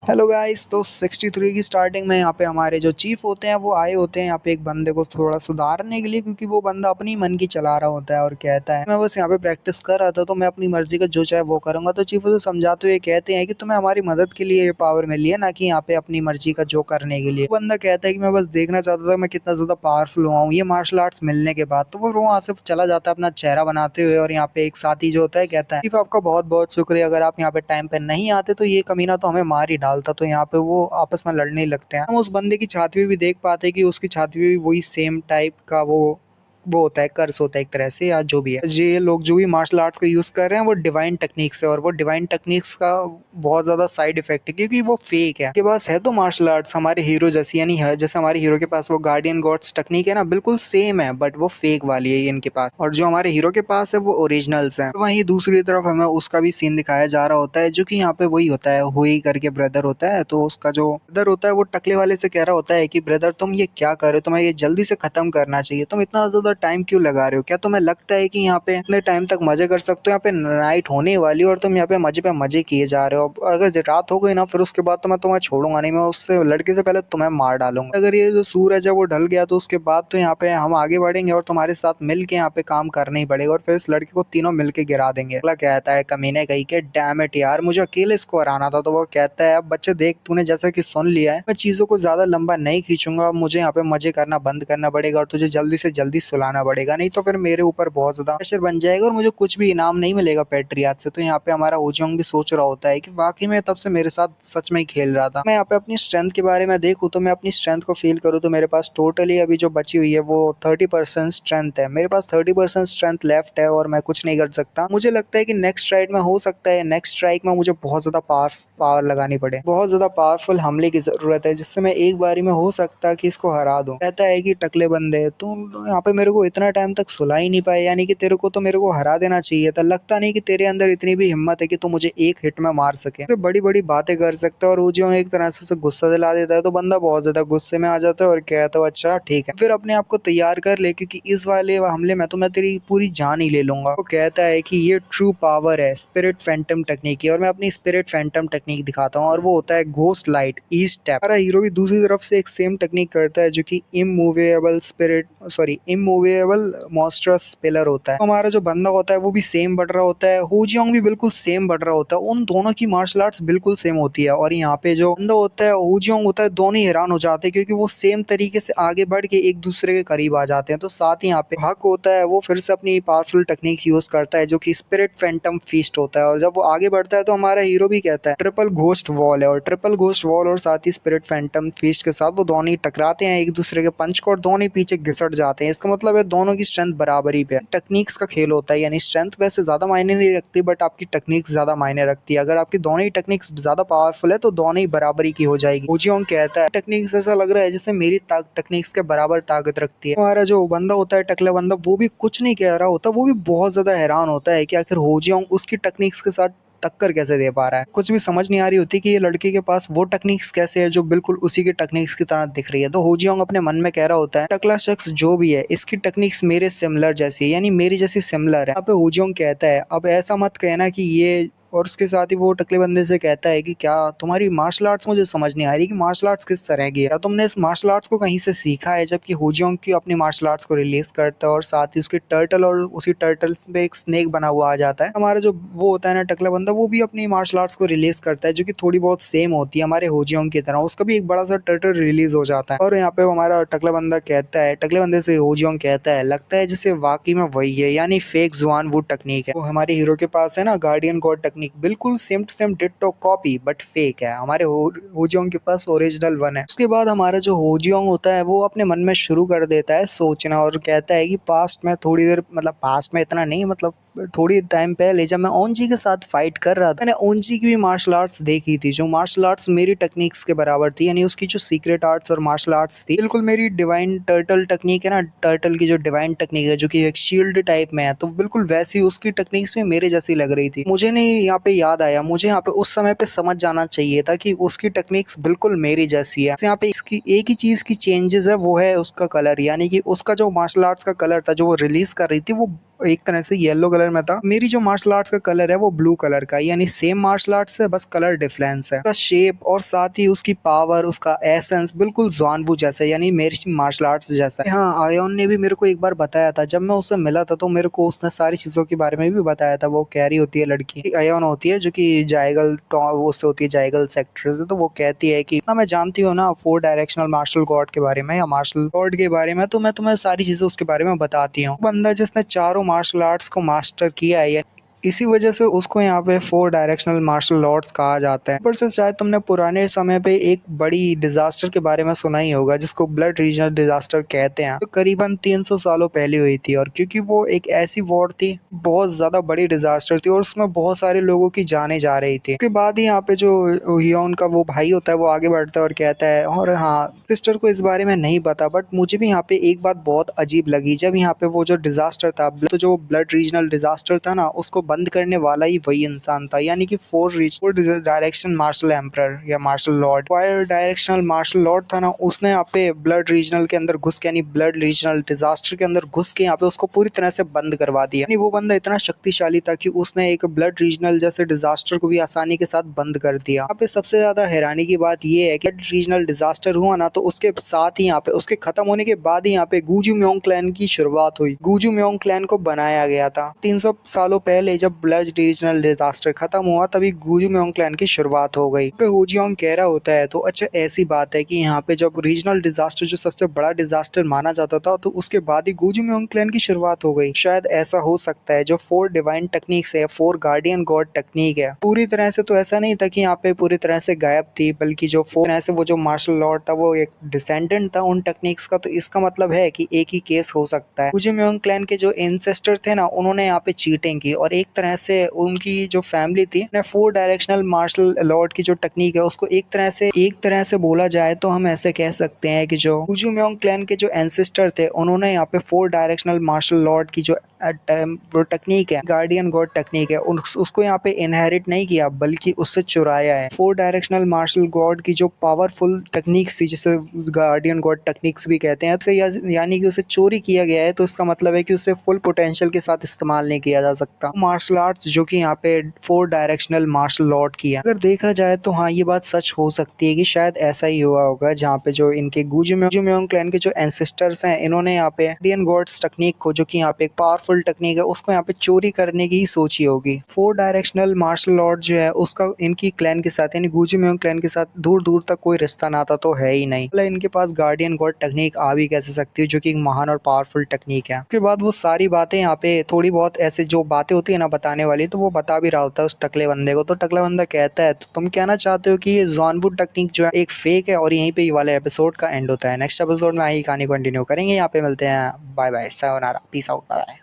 Hello guys. तो 63 की starting में यहाँ पे हमारे जो चीफ होते हैं वो आए होते हैं यहाँ पे एक बंदे को थोड़ा सुधारने के लिए, क्योंकि वो बंदा अपनी मन की चला रहा होता है और कहता है मैं बस यहाँ पे प्रैक्टिस कर रहा था तो मैं अपनी मर्जी का जो चाहे वो करूंगा। तो चीफ उसे समझाते हुए कहते हैं कि तुम्हें हमारी मदद के लिए ये पावर मिली है, ना कि यहाँ पे अपनी मर्जी का जो करने के लिए। बंदा कहता है कि मैं बस देखना चाहता था मैं कितना ज्यादा पावरफुल हुआ हूँ ये मार्शल आर्ट्स मिलने के बाद। तो वो वहाँ से चला जाता है अपना चेहरा बनाते हुए, और यहाँ पे एक साथी जो होता है कहता है चीफ आपका बहुत बहुत शुक्रिया, अगर आप यहाँ पे टाइम पे नहीं आते तो ये कमीना तो हमें मार ही डालता। तो यहाँ पे वो आपस में लड़ने लगते हैं। हम उस बंदे की छाती में भी देख पाते हैं कि उसकी छाती में भी वही सेम टाइप का वो होता है, कर्स होता है एक तरह से, या जो भी है। ये लोग जो भी मार्शल आर्ट्स का यूज कर रहे हैं वो डिवाइन टेक्निक्स है, और वो डिवाइन टेक्निक्स का बहुत ज्यादा साइड इफेक्ट है क्योंकि वो फेक है। के पास है तो मार्शल आर्ट्स हमारे हीरो जैसी, यानी है जैसे हमारे हीरो के पास वो गार्डियन गॉड्स टेक्निक है ना, बिल्कुल सेम है, बट वो फेक वाली है इनके पास। और जो हमारे हीरो के पास है वो ओरिजिनल्स है। वहीं दूसरी तरफ हमें उसका भी सीन दिखाया जा रहा होता है, जो कि यहाँ पे वही होता है, हुई करके ब्रदर होता है। तो उसका जो ब्रदर होता है वो टकले वाले से कह रहा होता है कि ब्रदर तुम ये क्या कर रहे हो, तुम्हें ये जल्दी से खत्म करना चाहिए, तुम इतना ज्यादा टाइम क्यों लगा रहे हो, क्या तुम्हें लगता है कि यहाँ पे इतने टाइम तक मजे कर सकते हो, यहाँ पे नाइट होने वाली है और तुम यहाँ पे मजे किए जा रहे हो। अब अगर रात हो गई ना फिर उसके बाद तो मैं तुम्हें छोड़ूंगा नहीं, मैं उससे लड़के से पहले तुम्हें मार डालूंगा। अगर ये जो सूरज है वो ढल गया तो उसके बाद तो यहाँ पे हम आगे बढ़ेंगे और तुम्हारे साथ मिल के यहाँ पे काम करना ही पड़ेगा, और फिर इस लड़के को तीनों मिलके गिरा देंगे। अगला कहता है कमीने कही के डैम इट यार, मुझे अकेले इसको हराना था। तो वो कहता है अब बच्चे देख, तूने जैसा कि सुन लिया है, मैं चीजों को ज्यादा लंबा नहीं खींचूंगा, अब मुझे यहाँ पे मजे करना बंद करना पड़ेगा और तुझे जल्दी से जल्दी सुलाना पड़ेगा, नहीं तो फिर मेरे ऊपर बहुत ज्यादा प्रेशर बन जाएगा और मुझे कुछ भी इनाम नहीं मिलेगा पैट्रियाट से। तो यहाँ पे हमारा ओजोंग भी सोच रहा होता है कि वाकई में तब से मेरे साथ सच में ही खेल रहा था। मैं यहाँ पे अपनी स्ट्रेंथ के बारे में देखूँ तो मैं अपनी स्ट्रेंथ को फील करूँ तो मेरे पास टोटली अभी जो बची हुई है वो 30% स्ट्रेंथ है। मेरे पास 30% स्ट्रेंथ लेफ्ट है और मैं कुछ नहीं कर सकता। मुझे लगता है कि नेक्स्ट राइड में हो सकता है नेक्स्ट स्ट्राइक में मुझे बहुत ज्यादा पावर लगानी पड़े, बहुत ज्यादा पावरफुल हमले की जरूरत है, जिससे मैं एक बारी में हो सकता है कि इसको हरा दूं। कहता है कि टकले बंदे तुम यहाँ पे मेरे को इतना टाइम तक सुला ही नहीं पाए, यानी कि तेरे को तो मेरे को हरा देना चाहिए था। लगता नहीं कि तेरे अंदर इतनी भी हिम्मत है कि तू मुझे एक हिट में मार सके। तो बड़ी बड़ी बातें कर सकता है और वो जो एक तरह से उसे गुस्सा दिला देता है, तो बंदा बहुत ज्यादा गुस्से में आ जाता है और कहता है अच्छा ठीक है, फिर अपने आप को तैयार कर ले क्योंकि इस वाले हमले में तो मैं तेरी पूरी जान ही ले लूंगा। वो कहता है कि ये ट्रू पावर है स्पिरिट फैंटम टेक्निक की, और मैं अपनी स्पिरिट फैंटम टेक्निक दिखाता हूँ, और वो होता है घोस्ट लाइट ई स्टेप। हमारा हीरो भी दूसरी तरफ से एक सेम टेक्निक करता है जो कि immovable spirit immovable monstrous pillar होता है। हमारा जो बंदा होता है वो भी सेम बढ़ रहा होता है, होजियोंग भी बिल्कुल सेम बढ़ रहा होता है, उन दोनों की मार्शल आर्ट्स बिल्कुल सेम होती है। और यहाँ पे जो बंदा होता है होजियोंग होता है, दोनों ही हैरान हो जाते हैं क्योंकि वो सेम तरीके से आगे बढ़ के एक दूसरे के करीब आ जाते हैं। तो साथ ही यहाँ पे हक होता है वो फिर से अपनी पावरफुल टेक्निक यूज करता है जो कि स्पिरिट फैंटम फीस्ट होता है, और जब वो आगे बढ़ता है तो हमारा हीरो भी कहता है ट्रिपल घोस्ट वॉल है, और ट्रिपल घोस्ट वॉल और साथ ही स्पिरिट फैंटम फीस्ट के साथ वो दोनों ही टकराते हैं एक दूसरे के पंच को और दोनों ही पीछे घिसट जाते हैं। इसका मतलब है दोनों की स्ट्रेंथ बराबरी पे है। टेक्निक्स का खेल होता है, यानी स्ट्रेंथ वैसे ज्यादा मायने नहीं रखती बट आपकी टेक्निक्स ज्यादा मायने रखती है। अगर आपकी दोनों ही टेक्निक्स ज्यादा पावरफुल है तो दोनों ही बराबरी की हो जाएगी। ओजियोंग कहता है टेक्निक्स ऐसा लग रहा है जैसे मेरी टेक्निक्स के बराबर ताकत रखती है। हमारा जो बंदा होता है टकला बंदा वो भी कुछ नहीं कह रहा होता, वो भी बहुत ज्यादा हैरान होता है कि आखिर होजियोंग उसकी टेक्निक्स के साथ टक्कर कैसे दे पा रहा है। कुछ भी समझ नहीं आ रही होती कि ये लड़के के पास वो टेक्निक्स कैसे है जो बिल्कुल उसी की टेक्निक्स की तरह दिख रही है। तो होजियोंग अपने मन में कह रहा होता है टकला शख्स जो भी है इसकी टेक्निक्स मेरे सिमिलर जैसी है, यानी मेरी जैसी सिमिलर है। यहाँ पे होजियोंग कहता है अब ऐसा मत कहना कि ये, और उसके साथ ही वो टकले बंदे से कहता है कि क्या तुम्हारी मार्शल आर्ट्स मुझे समझ नहीं आ रही कि मार्शल आर्ट्स किस तरह की है, क्या तुमने इस मार्शल आर्ट्स को कहीं से सीखा है। जबकि होजियोंग की अपनी मार्शल आर्ट्स को रिलीज करता है और साथ ही उसकी टर्टल और उसी टर्टल पे एक स्नेक बना हुआ आ जाता है। हमारा जो वो होता है ना टकला बंदा, वो भी अपनी मार्शल आर्ट्स को रिलीज करता है जो कि थोड़ी बहुत सेम होती है हमारे होजियोंग की तरह। उसका भी एक बड़ा सा टर्टल रिलीज हो जाता है, और यहाँ पे हमारा टकला बंदा कहता है, टकले बंदे से होजियोंग कहता है लगता है जैसे वाकई में वही है, यानी फेक जुआन वुड टेक्निक है। वो हमारे हीरो के पास है ना गार्डियन गॉड टेक्निक, बिल्कुल same to same ditto copy but fake है। हमारे होजियोंग के पास ओरिजिनल वन है। उसके बाद हमारा जो होजियोंग होता है वो अपने मन में शुरू कर देता है सोचना, और कहता है कि पास्ट में थोड़ी देर, मतलब पास्ट में इतना नहीं, मतलब थोड़ी टाइम पहले जब मैं ओनजी के साथ फाइट कर रहा था, मैंने ओनजी की भी मार्शल आर्ट्स देखी थी, जो मार्शल आर्ट्स मेरी टेक्निक्स के बराबर थी, यानी उसकी जो सीक्रेट आर्ट्स और मार्शल आर्ट्स थी बिल्कुल मेरी डिवाइन टर्टल टेक्निक है ना, टर्टल की जो डिवाइन टेक्निक है जो कि एक शील्ड टाइप में है, तो बिल्कुल वैसी उसकी टेक्निक्स भी मेरे जैसी लग रही थी। मुझे नहीं यहाँ पे याद आया, मुझे यहाँ पे उस समय पे समझ जाना चाहिए था कि उसकी टेक्निक्स बिल्कुल मेरी जैसी है। यहाँ पे इसकी एक ही चीज की चेंजेस है, वो है उसका कलर, यानी कि उसका जो मार्शल आर्ट्स का कलर था जो वो रिलीज कर रही थी वो एक तरह से येलो कलर में था। मेरी जो मार्शल आर्ट्स का कलर है वो ब्लू कलर का, यानी सेम मार्शल आर्ट्स है, बस कलर डिफरेंस है। उसका शेप और साथ ही उसकी पावर, उसका एसेंस बिल्कुल ज़ुआनबू जैसा, यानी मेरी मार्शल आर्ट्स जैसा है। हाँ, आयोन ने भी मेरे को एक बार बताया था, जब मैं उससे मिला था तो मेरे को उसने सारी चीज़ों के बारे में भी बताया था। वो कह रही होती है लड़की, आयोन होती है जो कि जायगल वो उससे होती है, जायगल सेक्टर से, तो वो कहती है कि ना मैं जानती हूँ ना 4 डायरेक्शनल मार्शल गॉड के बारे में या मार्शल गॉड के बारे में, तो मैं तुम्हें सारी चीजें उसके बारे में बताती हूँ। बंदा जिसने चारों मार्शल आर्ट्स को मास्टर किया है, इसी वजह से उसको यहाँ पे 4 डायरेक्शनल मार्शल आर्ट्स कहा जाता है। ऊपर से शायद तुमने पुराने समय पे एक बड़ी डिजास्टर के बारे में सुना ही होगा जिसको ब्लड रीजनल डिजास्टर कहते हैं, जो करीबन 300 सालों पहले हुई थी। और क्योंकि वो एक ऐसी वॉर थी, बहुत ज्यादा बड़ी डिजास्टर थी और उसमें बहुत सारे लोगों की जानें जा रही थी। उसके बाद ही यहाँ पे जो हियोन का वो भाई होता है वो आगे बढ़ता है और कहता है, और हाँ सिस्टर को इस बारे में नहीं पता, बट मुझे भी यहाँ पे एक बात बहुत अजीब लगी, जब यहाँ पे वो जो डिजास्टर था, तो जो ब्लड रीजनल डिजास्टर था ना, उसको बंद करने वाला ही वही इंसान था, यानी कि फोर डायरेक्शन मार्शल एम्परर या martial lord. Fire directional martial lord था ना, उसने यहाँ पे ब्लड रीजनल के अंदर घुस के, यानी ब्लड रीजनल डिजास्टर के अंदर घुस के यहाँ पे उसको पूरी तरह से बंद करवा दिया। यानी वो बंदा इतना शक्तिशाली था कि उसने एक ब्लड रीजनल जैसे डिजास्टर को भी आसानी के साथ बंद कर दिया। यहाँ पे सबसे ज्यादा हैरानी की बात ये है कि ब्लड रीजनल डिजास्टर हुआ ना, तो उसके साथ ही यहाँ पे उसके खत्म होने के बाद ही यहाँ पे गुजू म्योंग क्लैन की शुरुआत हुई। गुजू म्योंग क्लैन को बनाया गया था 300 सालों पहले। जब ब्लड रीजनल डिजास्टर खत्म हुआ तभी गुजू म्योंग क्लैन की शुरुआत हो गई। पे हुजियोंग कह रहा होता है, तो अच्छा ऐसी बात है कि यहाँ पे जब रीजनल डिजास्टर जो सबसे बड़ा डिजास्टर माना जाता था, तो उसके बाद ही गुजू म्योंग क्लैन की शुरुआत हो गई। शायद ऐसा हो सकता है, जो 4 डिवाइन टेक्निक्स है, 4 गार्डियन गॉड टेक्निक है, पूरी तरह से तो ऐसा नहीं था कि यहाँ पे पूरी तरह से गायब थी, बल्कि जो 4 तरह से वो जो मार्शल लॉर्ड था वो एक डिसेंडेंट था उन टेक्निक्स का। तो इसका मतलब है कि एक ही केस हो सकता है। गुजू म्योंग क्लैन के जो एंसेस्टर थे ना, उन्होंने यहाँ पे चीटिंग की और एक तरह से उनकी जो फैमिली थी ने 4 डायरेक्शनल मार्शल लॉर्ड की जो टेक्निक है उसको एक तरह से बोला जाए तो हम ऐसे कह सकते हैं कि जो गुजू म्योंग क्लैन के जो एंसेस्टर थे, उन्होंने यहाँ पे 4 डायरेक्शनल मार्शल लॉर्ड की जो टेक्निक है, गार्डियन गॉड टेक्निक है, उसको यहाँ पे इनहेरिट नहीं किया बल्कि उससे चुराया है। 4 डायरेक्शनल मार्शल गॉड की जो पावरफुल टेक्निक्स थी, जिसे गार्डियन गॉड टेक्निक्स भी कहते हैं, यानी कि उसे चोरी किया गया है, तो इसका मतलब है कि उसे फुल पोटेंशियल के साथ इस्तेमाल नहीं किया जा सकता। मार्शल आर्ट्स जो कि यहाँ पे 4 डायरेक्शनल मार्शल लॉर्ड की है, अगर देखा जाए तो हाँ ये बात सच हो सकती है कि शायद ऐसा ही हुआ होगा, जहाँ पे जो इनके गुजू म्योंग क्लैन के जो एंसेस्टर्स हैं, इन्होंने यहाँ पे गार्डियन गॉड्स टेक्निक को, जो कि यहाँ पे एक पावरफुल टेक्निक है, उसको यहाँ पे चोरी करने की ही सोची होगी। 4 डायरेक्शनल मार्शल लॉर्ड जो है उसका इनकी क्लैन के साथ, यानी गुजू म्योंग क्लैन के साथ दूर दूर तक कोई रिश्ता नाता तो है ही नहीं। मतलब इनके पास गार्डियन गॉड टेक्निक आ भी कैसे सकती है, जो कि एक महान और पावरफुल टेक्निक है। उसके बाद वो सारी बातें यहाँ पे थोड़ी बहुत ऐसे जो बातें होती है ना बताने वाली, तो वो बता भी रहा होता है उस टकले बंदे को। तो टकला बंदा कहता है, तो तुम कहना चाहते हो कि ये जॉनवुड टेक्निक जो है एक फेक है, और यहीं पे ये वाले एपिसोड का एंड होता है। नेक्स्ट एपिसोड में आई कहानी कंटिन्यू करेंगे। यहाँ पे मिलते हैं। Bye bye, sayonara, peace out, bye bye.